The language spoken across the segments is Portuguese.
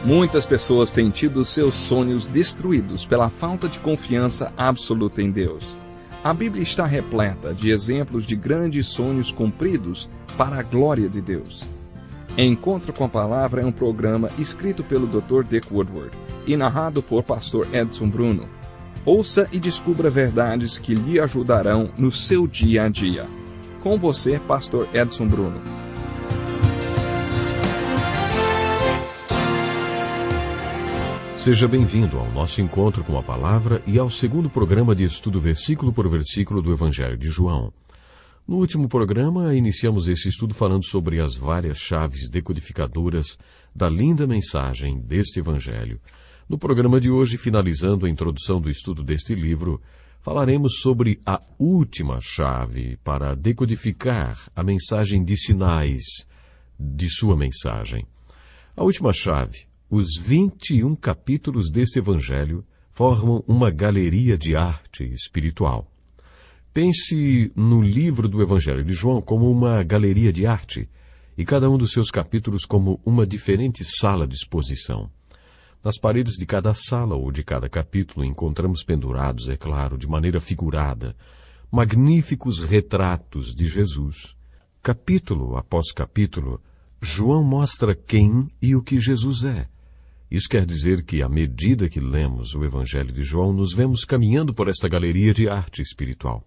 Muitas pessoas têm tido seus sonhos destruídos pela falta de confiança absoluta em Deus. A Bíblia está repleta de exemplos de grandes sonhos cumpridos para a glória de Deus. Encontro com a Palavra é um programa escrito pelo Dr. Dick Woodward e narrado por Pastor Edson Bruno. Ouça e descubra verdades que lhe ajudarão no seu dia a dia. Com você, Pastor Edson Bruno. Seja bem-vindo ao nosso encontro com a Palavra e ao segundo programa de estudo versículo por versículo do Evangelho de João. No último programa, iniciamos esse estudo falando sobre as várias chaves decodificadoras da linda mensagem deste Evangelho. No programa de hoje, finalizando a introdução do estudo deste livro, falaremos sobre a última chave para decodificar a mensagem de sinais de sua mensagem. A última chave. Os 21 capítulos deste Evangelho formam uma galeria de arte espiritual. Pense no livro do Evangelho de João como uma galeria de arte, e cada um dos seus capítulos como uma diferente sala de exposição. Nas paredes de cada sala ou de cada capítulo encontramos pendurados, é claro, de maneira figurada, magníficos retratos de Jesus. Capítulo após capítulo, João mostra quem e o que Jesus é. Isso quer dizer que, à medida que lemos o Evangelho de João, nos vemos caminhando por esta galeria de arte espiritual.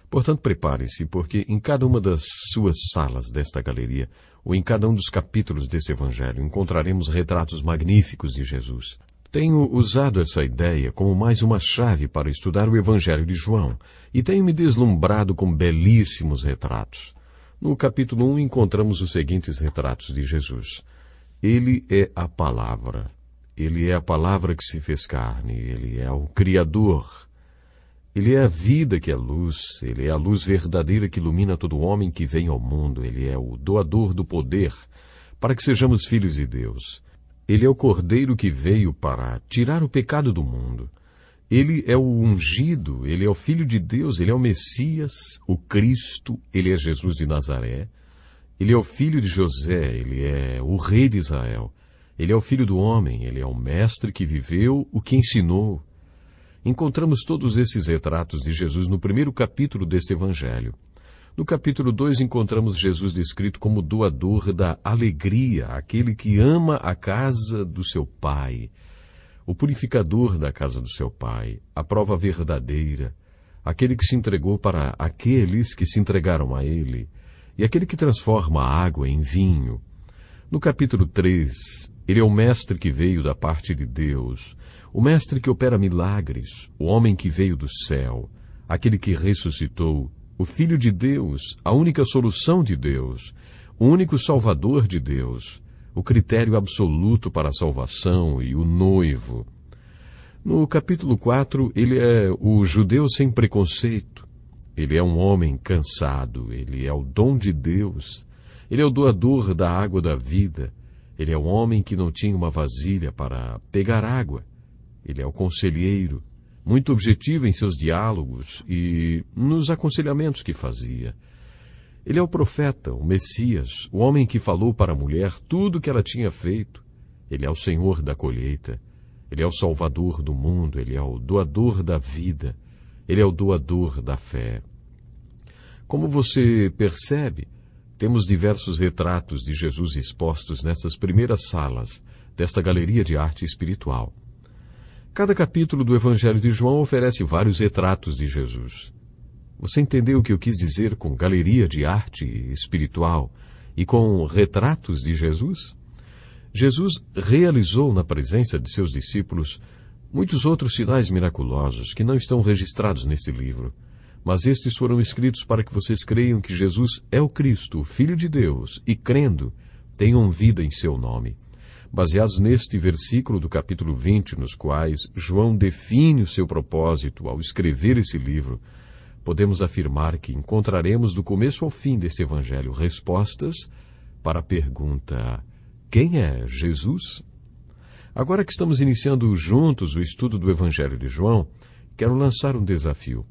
Portanto, prepare-se, porque em cada uma das suas salas desta galeria, ou em cada um dos capítulos desse Evangelho, encontraremos retratos magníficos de Jesus. Tenho usado essa ideia como mais uma chave para estudar o Evangelho de João, e tenho me deslumbrado com belíssimos retratos. No capítulo 1 encontramos os seguintes retratos de Jesus. Ele é a Palavra. Ele é a Palavra que se fez carne. Ele é o Criador. Ele é a vida que é luz. Ele é a luz verdadeira que ilumina todo homem que vem ao mundo. Ele é o doador do poder para que sejamos filhos de Deus. Ele é o Cordeiro que veio para tirar o pecado do mundo. Ele é o ungido. Ele é o Filho de Deus. Ele é o Messias, o Cristo. Ele é Jesus de Nazaré. Ele é o filho de José, ele é o rei de Israel. Ele é o filho do homem, ele é o mestre que viveu, o que ensinou. Encontramos todos esses retratos de Jesus no primeiro capítulo deste Evangelho. No capítulo 2 encontramos Jesus descrito como doador da alegria, aquele que ama a casa do seu Pai, o purificador da casa do seu Pai, a prova verdadeira, aquele que se entregou para aqueles que se entregaram a ele, e aquele que transforma a água em vinho. No capítulo 3, ele é o mestre que veio da parte de Deus, o mestre que opera milagres, o homem que veio do céu, aquele que ressuscitou, o Filho de Deus, a única solução de Deus, o único Salvador de Deus, o critério absoluto para a salvação e o noivo. No capítulo 4, ele é o judeu sem preconceito. Ele é um homem cansado, ele é o dom de Deus, ele é o doador da água da vida, ele é o homem que não tinha uma vasilha para pegar água, ele é o conselheiro, muito objetivo em seus diálogos e nos aconselhamentos que fazia. Ele é o profeta, o Messias, o homem que falou para a mulher tudo o que ela tinha feito. Ele é o Senhor da colheita, ele é o Salvador do mundo, ele é o doador da vida, ele é o doador da fé. Como você percebe, temos diversos retratos de Jesus expostos nessas primeiras salas desta galeria de arte espiritual. Cada capítulo do Evangelho de João oferece vários retratos de Jesus. Você entendeu o que eu quis dizer com galeria de arte espiritual e com retratos de Jesus? Jesus realizou na presença de seus discípulos muitos outros sinais miraculosos que não estão registrados neste livro. Mas estes foram escritos para que vocês creiam que Jesus é o Cristo, o Filho de Deus, e crendo, tenham vida em seu nome. Baseados neste versículo do capítulo 20, nos quais João define o seu propósito ao escrever esse livro, podemos afirmar que encontraremos do começo ao fim desse Evangelho respostas para a pergunta: quem é Jesus? Agora que estamos iniciando juntos o estudo do Evangelho de João, quero lançar um desafio.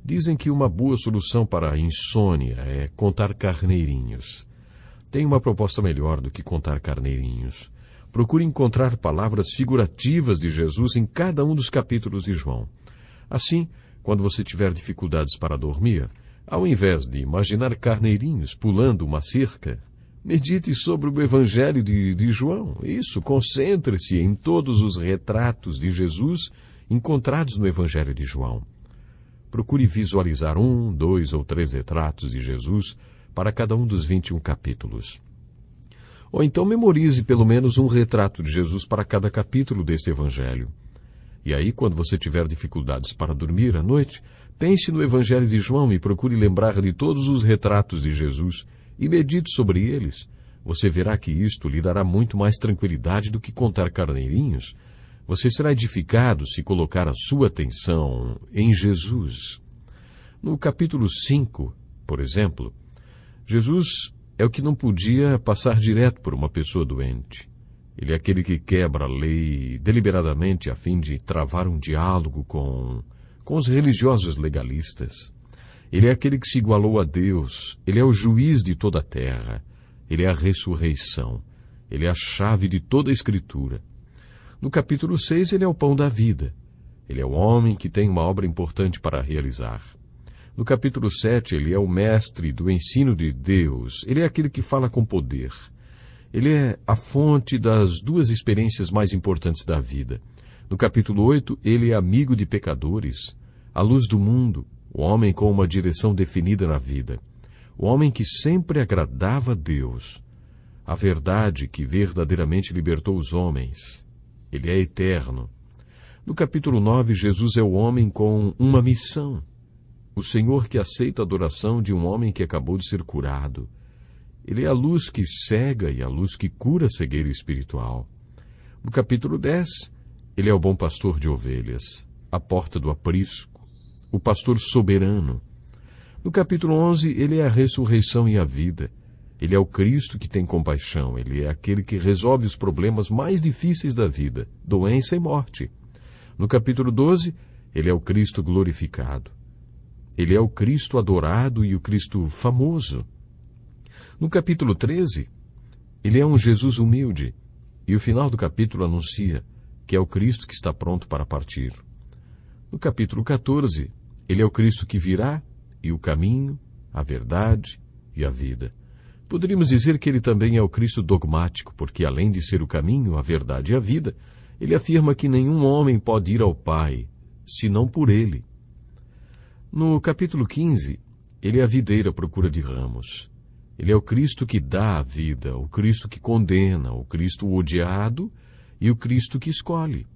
Dizem que uma boa solução para a insônia é contar carneirinhos. Tem uma proposta melhor do que contar carneirinhos, procure encontrar palavras figurativas de Jesus em cada um dos capítulos de João. Assim, quando você tiver dificuldades para dormir, ao invés de imaginar carneirinhos pulando uma cerca, medite sobre o Evangelho de João. Isso, concentre-se em todos os retratos de Jesus encontrados no Evangelho de João. Procure visualizar 1, 2 ou 3 retratos de Jesus para cada um dos 21 capítulos. Ou então memorize pelo menos um retrato de Jesus para cada capítulo deste Evangelho. E aí, quando você tiver dificuldades para dormir à noite, pense no Evangelho de João e procure lembrar de todos os retratos de Jesus e medite sobre eles. Você verá que isto lhe dará muito mais tranquilidade do que contar carneirinhos. Você será edificado se colocar a sua atenção em Jesus. No capítulo 5, por exemplo, Jesus é o que não podia passar direto por uma pessoa doente. Ele é aquele que quebra a lei deliberadamente a fim de travar um diálogo com os religiosos legalistas. Ele é aquele que se igualou a Deus. Ele é o juiz de toda a terra. Ele é a ressurreição. Ele é a chave de toda a Escritura. No capítulo 6, ele é o pão da vida. Ele é o homem que tem uma obra importante para realizar. No capítulo 7, ele é o mestre do ensino de Deus. Ele é aquele que fala com poder. Ele é a fonte das 2 experiências mais importantes da vida. No capítulo 8, ele é amigo de pecadores, a luz do mundo, o homem com uma direção definida na vida, o homem que sempre agradava a Deus, a verdade que verdadeiramente libertou os homens. Ele é eterno. No capítulo 9, Jesus é o homem com uma missão, o Senhor que aceita a adoração de um homem que acabou de ser curado. Ele é a luz que cega e a luz que cura a cegueira espiritual. No capítulo 10, ele é o bom pastor de ovelhas, a porta do aprisco, o pastor soberano. No capítulo 11, ele é a ressurreição e a vida. Ele é o Cristo que tem compaixão. Ele é aquele que resolve os problemas mais difíceis da vida, doença e morte. No capítulo 12, ele é o Cristo glorificado. Ele é o Cristo adorado e o Cristo famoso. No capítulo 13, ele é um Jesus humilde, e o final do capítulo anuncia que é o Cristo que está pronto para partir. No capítulo 14, ele é o Cristo que virá, e o caminho, a verdade e a vida. Poderíamos dizer que ele também é o Cristo dogmático, porque além de ser o caminho, a verdade e a vida, ele afirma que nenhum homem pode ir ao Pai, senão por ele. No capítulo 15, ele é a videira à procura de ramos. Ele é o Cristo que dá a vida, o Cristo que condena, o Cristo odiado e o Cristo que escolhe.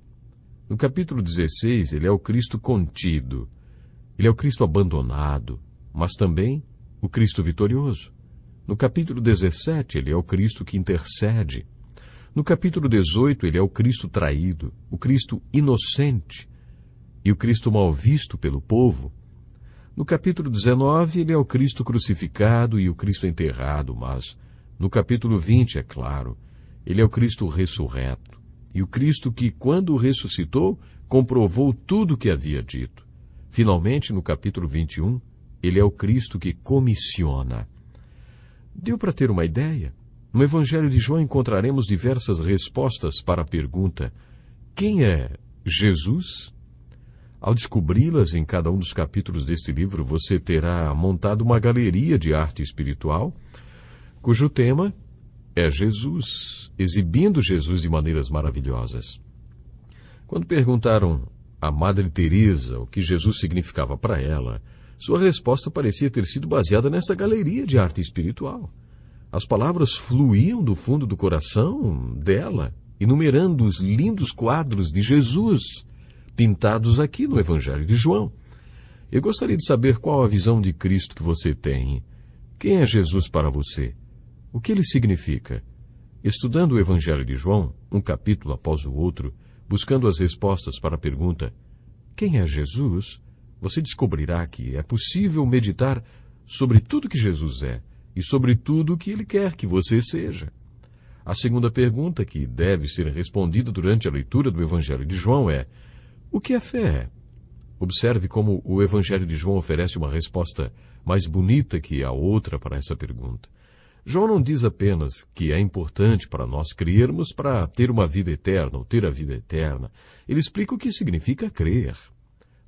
No capítulo 16, ele é o Cristo contido. Ele é o Cristo abandonado, mas também o Cristo vitorioso. No capítulo 17, ele é o Cristo que intercede. No capítulo 18, ele é o Cristo traído, o Cristo inocente e o Cristo mal visto pelo povo. No capítulo 19, ele é o Cristo crucificado e o Cristo enterrado, mas no capítulo 20, é claro, ele é o Cristo ressurreto e o Cristo que, quando ressuscitou, comprovou tudo o que havia dito. Finalmente, no capítulo 21, ele é o Cristo que comissiona. Deu para ter uma ideia? No Evangelho de João encontraremos diversas respostas para a pergunta: quem é Jesus? Ao descobri-las em cada um dos capítulos deste livro, você terá montado uma galeria de arte espiritual, cujo tema é Jesus, exibindo Jesus de maneiras maravilhosas. Quando perguntaram a Madre Teresa o que Jesus significava para ela, sua resposta parecia ter sido baseada nessa galeria de arte espiritual. As palavras fluíam do fundo do coração dela, enumerando os lindos quadros de Jesus, pintados aqui no Evangelho de João. Eu gostaria de saber qual a visão de Cristo que você tem. Quem é Jesus para você? O que ele significa? Estudando o Evangelho de João, um capítulo após o outro, buscando as respostas para a pergunta: quem é Jesus? Você descobrirá que é possível meditar sobre tudo que Jesus é e sobre tudo o que ele quer que você seja. A segunda pergunta que deve ser respondida durante a leitura do Evangelho de João é: o que é fé? Observe como o Evangelho de João oferece uma resposta mais bonita que a outra para essa pergunta. João não diz apenas que é importante para nós crermos para ter uma vida eterna ou ter a vida eterna. Ele explica o que significa crer.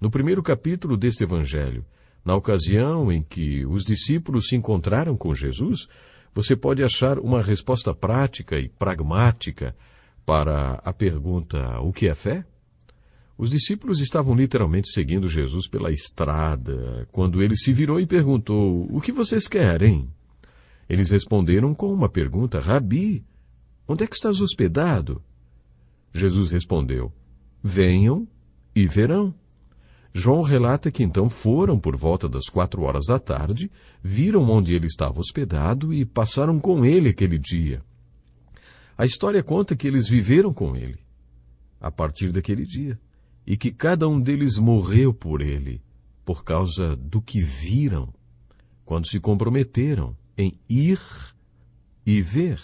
No primeiro capítulo deste evangelho, na ocasião em que os discípulos se encontraram com Jesus, você pode achar uma resposta prática e pragmática para a pergunta: o que é fé? Os discípulos estavam literalmente seguindo Jesus pela estrada, quando ele se virou e perguntou: o que vocês querem? Eles responderam com uma pergunta: Rabi, onde é que estás hospedado? Jesus respondeu: venham e verão. João relata que então foram por volta das 4 horas da tarde, viram onde ele estava hospedado e passaram com ele aquele dia. A história conta que eles viveram com ele a partir daquele dia e que cada um deles morreu por ele, por causa do que viram, quando se comprometeram em ir e ver.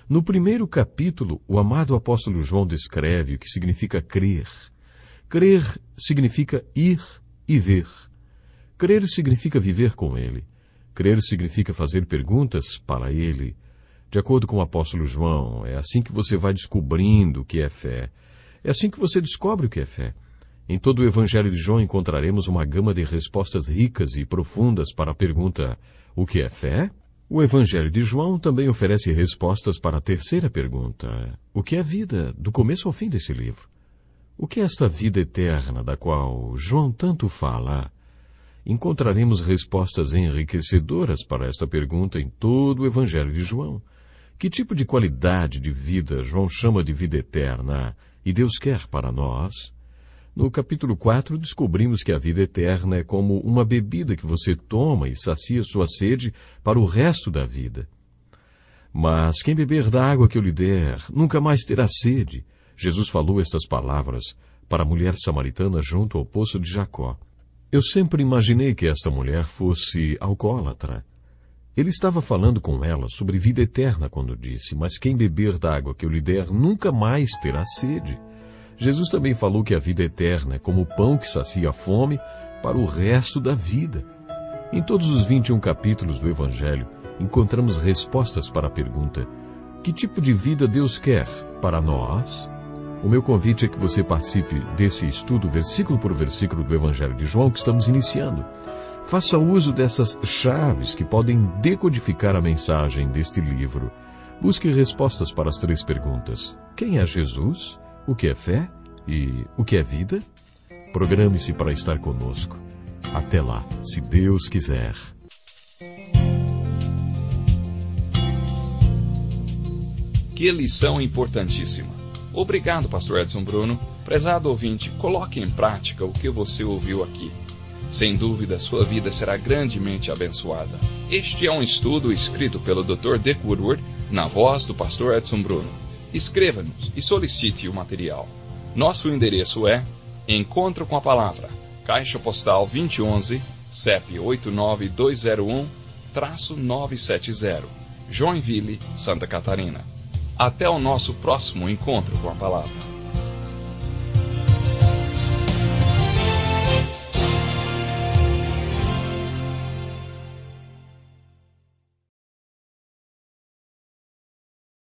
No primeiro capítulo, o amado apóstolo João descreve o que significa crer. Crer significa ir e ver. Crer significa viver com ele. Crer significa fazer perguntas para ele. De acordo com o apóstolo João, é assim que você vai descobrindo o que é fé. É assim que você descobre o que é fé. Em todo o Evangelho de João encontraremos uma gama de respostas ricas e profundas para a pergunta: o que é fé? O Evangelho de João também oferece respostas para a terceira pergunta: o que é vida, do começo ao fim desse livro? O que é esta vida eterna da qual João tanto fala? Encontraremos respostas enriquecedoras para esta pergunta em todo o Evangelho de João. Que tipo de qualidade de vida João chama de vida eterna e Deus quer para nós? No capítulo 4, descobrimos que a vida eterna é como uma bebida que você toma e sacia sua sede para o resto da vida. Mas quem beber da água que eu lhe der, nunca mais terá sede. Jesus falou estas palavras para a mulher samaritana junto ao poço de Jacó. Eu sempre imaginei que esta mulher fosse alcoólatra. Ele estava falando com ela sobre vida eterna quando disse: mas quem beber da água que eu lhe der, nunca mais terá sede. Jesus também falou que a vida eterna é como o pão que sacia a fome para o resto da vida. Em todos os 21 capítulos do Evangelho, encontramos respostas para a pergunta: que tipo de vida Deus quer para nós? O meu convite é que você participe desse estudo versículo por versículo do Evangelho de João que estamos iniciando. Faça uso dessas chaves que podem decodificar a mensagem deste livro. Busque respostas para as 3 perguntas: quem é Jesus? O que é fé? E o que é vida? Programe-se para estar conosco. Até lá, se Deus quiser. Que lição importantíssima. Obrigado, pastor Edson Bruno. Prezado ouvinte, coloque em prática o que você ouviu aqui. Sem dúvida, sua vida será grandemente abençoada. Este é um estudo escrito pelo Dr. Dick Woodward, na voz do pastor Edson Bruno. Escreva-nos e solicite o material. Nosso endereço é Encontro com a Palavra, Caixa Postal 2011, CEP 89201-970, Joinville, Santa Catarina. Até o nosso próximo Encontro com a Palavra.